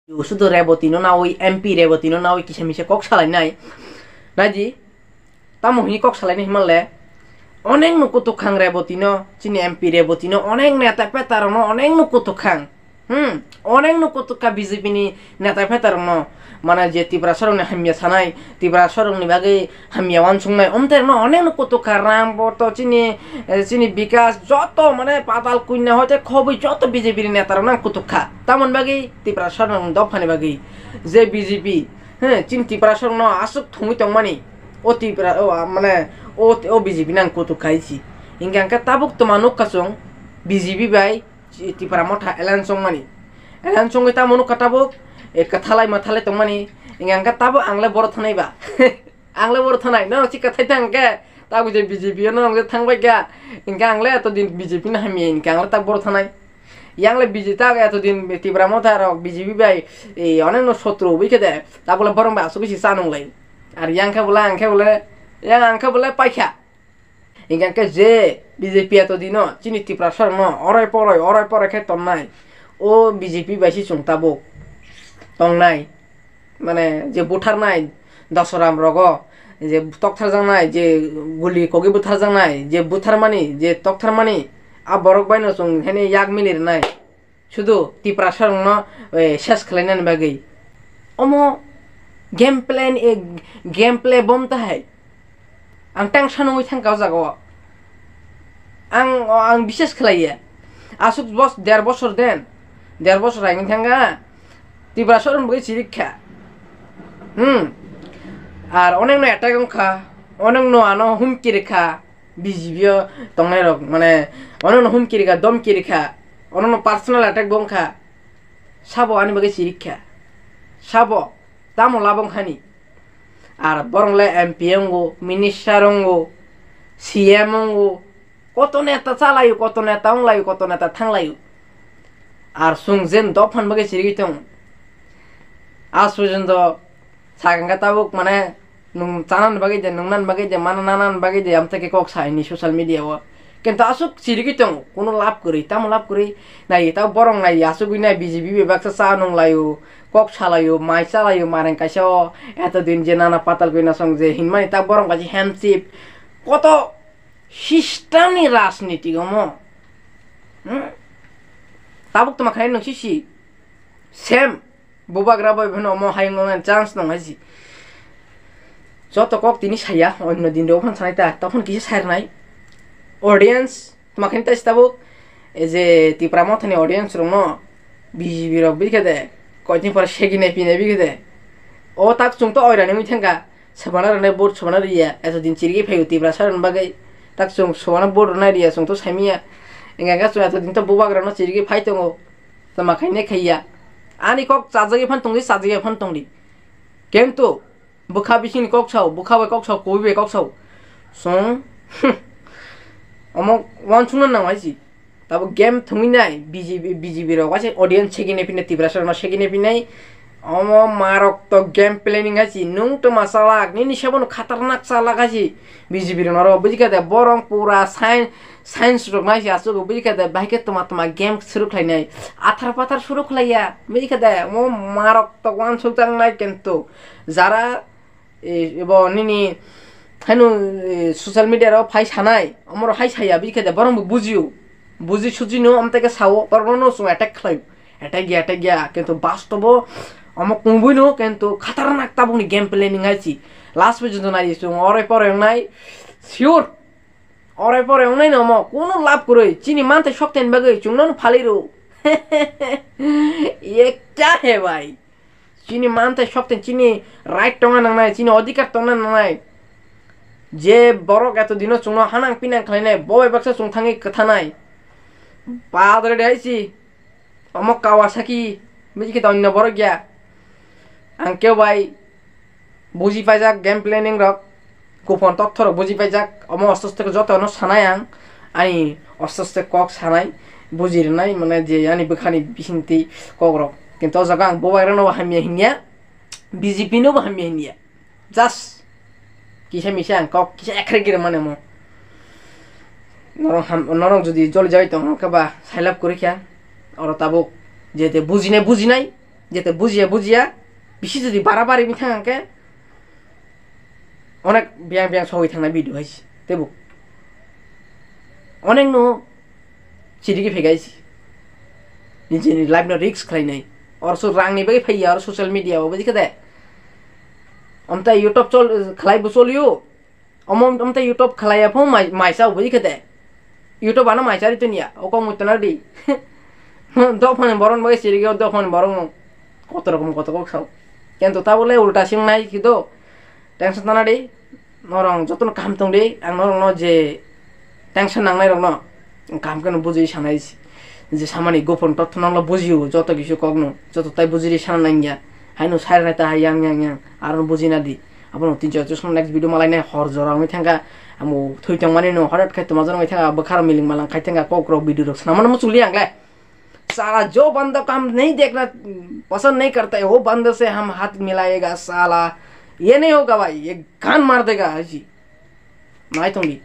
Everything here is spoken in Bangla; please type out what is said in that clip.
শুধু রেবতীনো না ওই এমপি রেবতীনো না ওই কিসে মিশে কক সালাই নাই নাজি তামহি কক সালাই হিমালে অনেক নুকুতু খাং রেবতীনো চিনি এমপি রেবতীনো অনেক নেতা পেতারনো অনেক নুকুতু খাং অনেক নুকুতুকা বিজেপি নি নেতা পেতারনো মানে যে ত্রিপুরা সরংনি হামিয়া সানাই ত্রিপুরা সরংনি বাগে হামিয়া ওয়ানসুংনাই অমতেরনো অনেক নুকুতুকা রাম বর্ত চিনি চিনি বিকাশ যত মানে পাতাল কুইনা হইতে খবই যত বিজেপির নেতার না কুতুখা তেমন বাগেই ত্রিপুরা সরং দফানি বাগেই যে বিজেপি চিনি ত্রিপুরা সরং আসুক থুমি তংমানি ও ত্রিপুরা ও মানে ও বিজেপি নাং কুতুখাইছি ইংকা তাবুক তো মানুক কাসং বিজেপি বাই ত্রিপুরা মঠা এলান সংমানি এলান সঙ্গে তা মনুক কাটাবুক kathalai mathalai tongmani ingangka tabo angle boro thanai ba angle boro thanai no chika thai tangke tabu je BJP no angle thangbai ga ingka angle to din BJP na hami ingka angle tak boro thanai yangle BJP ta to din Tipra Motha ro BJP bai e onek no sotro bike de ta bole borong ba asu bisi sanong lai ar yangka bola angke bole yang angka bole paikha ingka je BJP to dino chini Tipra sar no orai poroi khe tonnai o BJP baisi chungtabo তংনাই মানে যে বুঠার নাই দশরাম রগ যে তকথার জানাই যে গুলি কগি বুথার জানাই যে বুথার মানি যে তকথার মানি আ বরক বাইনো সং হেনে ইয়াক মিলির নাই শুধু ত্রিপুরা সরং শেষ খেলাইনান বাগৈ অমো গেম প্লে বমতা হাই আং টেনশন হই থাঙ্কাও জাগো আং বিশেষ খেলাইয়া আসুক বস 1.5 বছর দেন 1.5 বছর আইন থাঙ্গা ত্রিপুরা সরং বই চিরিক্ষা আর অনেক অ্যাটাক খা অনেক আনো হুমকি রেখা বিজিবিও তংনাই রক মানে অনেক হুমকি রেখা দমকি রেখা অনেক পার্সোনাল অ্যাটাক বংখা সাবো আনি বাকি চিরিক্ষা সাবো তামো লাবং খানি আর বরংলে এমপি অঙ্গো মিনিস্টার অঙ্গো সিএম অঙ্গো কত নেতা চালায়ু কত নেতা অংলায়ু কত নেতা থাংলায়ু আর সুং যেন দফান বাকি চিরিগিতং আজ পর্যন্ত সাগাঙ্গা তাবুক মানে চানান বাগै যে নুংনান বাগै যে মানে নানান বাগै যে আম থেকে কক সাইনি সোশ্যাল মিডিয়াও কিন্তু আসুক চিরিগিতং কোনো লাভ করি তাম লাভ করি নাই তাও বরং নাই আসুক নাই বিজেপি বিভাগসা চা নংলায়ু কক সালায়ু মাই চালায়ু মারেন কাইসাও এতদিন যে নানা পাতাল কইনা সং যে হিনমানি তা বরং কাছে হ্যান্ডশিপ কত সিস্টেমনি রাজনীতি গম তাবুক তোমার খাই নসিসি সেম বুবাগ্রা বই ভেন অম হাইং চান্স নং হাজি যত কক তিনি সাইয়া অন্য দিন ওখান সাইতা তখন কিছু সাইর নাই অডিয়েন্স তোমাকে তাই তাবুক এই যে ত্রিপুরা মথানি অডিয়েন্স রং বিজিবি রক বিখে দে কয়দিন পরে সেগিনে পিনে বিখে দে ও তাক চুং তো অয়রানি মুই থাঙ্গা সবানা রানে বোর্ড সবানা রিয়া এতদিন চিরিগে ফাইও ত্রিপুরা সারন বাগাই তাক চুং সবানা বোর্ড রানাই রিয়া চুং তো সাইমিয়া এঙ্গা চুং এতদিন তো বুবাগ্রা ন চিরিগে ফাইতং তোমাখাইনে খাইয়া ani kok sajagi phan tongdi sajagi phan tongdi kento bukha bisini kok chau bukha bai kok chau koi bai kok chau song amok wan chungna nang haisi tabo game thumi nai BJP ro wase audience chegine pine Tipra sharma chegine pinai omo marok to game planning haisi nung to masalak ni sabon khatarnak salak haisi BJP ro noro bujika de borong pura science রক নাইছি আসুক বুঝিকা দে বাইকে তোমা গেম শুরু খাই নাই আথার পাথার শুরু খাইয়া বুঝিকা দে মো মারক তো ওয়ান সুলতান নাই কিন্তু যারা এব নিনি হানু সোশ্যাল মিডিয়ার ফাই সানাই আমার হাই সাইয়া বুঝিকা দে বরং বুঝি সুজিনো আমতেকে সাও বরনো সু অ্যাটাক খাই অ্যাটাক গিয়া কিন্তু বাস্তব আমক কুඹুইনো কিন্তু খাতারনাক তাবুনি গেম প্ল্যানিং আইছি লাস্ট পর্যন্ত নাই অরে পরে নাই শিওর অরে পরে নাই না কোনো লাভ করে চিনি মানতে শক্তেন বাগে চুংনানো ফালিরো এ ক্যা হে ভাই চিনি মানতে শক্তেন চিনি রাইট টঙ্গা নাই চিনি অধিকার টঙ্গা নাই যে বরক এতদিন চুংনো হানাং পিনাং খাই নাই বয় বাক্সা চুং থাঙি কথা নাই পাদরে দেখাইছি অমক কাওয়াসাকি বুঝি অন্য বড় গিয়া আংকেও ভাই বুঝি পাই যাক গেম প্ল্যানিং রক গোপন তথ্য বুঝি পাই যাক অম অস্ত্র যত সানাই আনি অস্ত্র কক সানাই বুঝির নাই মানে যে আনি বোখানি বিচিন্তি কক রক কিন্তু জায়গা আং ববাইরা নব হামিয়া হিনিয়া বিজেপি নব হামিয়া হিনিয়া জাস্ট কিসে মিশে আং কক কিসে একরে গিরে মানে নরং যদি জল যাই তো কেবা সাইলাপ করে খেয়া আর তাবুক যেতে বুঝি নাই যেতে বুঝিয়া বুঝিয়া বেশি যদি বাড়াবাড়ি থাকাকে অনেক ব্যাং ব্যাং সবাই থাকনা ভিডিও হয়েছি দেব অনেক নো সিডিকে ফেগাইছি নিজে লাইফ না রিক্স খাই নাই और सो रांगनी बगे फैया और सोशल मीडिया हो बजी कदे अमता यूट्यूब चल खलाई बसोलियो अमता यूट्यूब खलाया फो माइसा हो बजी कदे यूट्यूब आना माइसा री तुनिया ओ कम उतना दी दो फने बरन बगे सिरी के दो फने बरन কত রকম কত কক খাও কিন্তু তা বলে উল্টা সিং নাই কিন্তু টেনশন না রে নরং যতন কাম দं রে आं নরং যে টেনশন নাংনাই রং ন কাম কেন বুঝি সানাইছি যে সামানি গোপন তথ্য নাংলা বুঝিও যত কিছু কগনো যত তাই বুঝিরি সানা নাইয়া হাইনো সাইর নাইতা হাইয়াং yang yang আর বুঝি না দি আপন তিন চার সম নেক্সট ভিডিও মালাই নাই হর জরা আমি থাকা আমো থইতাং মানে নো হঠাৎ খাইতে মাজা নাই থাকা বখার মিলিং মালাং খাইতেंगा कोकरो वीडियो रख ना मन मुचुली आंगले साला जो बंदा काम नहीं देखना पसंद नहीं करता है वो बंदे से हम हाथ मिलाएगा साला ये नहीं होगा भाई ये कान मार देगा जी नहीं तुम भी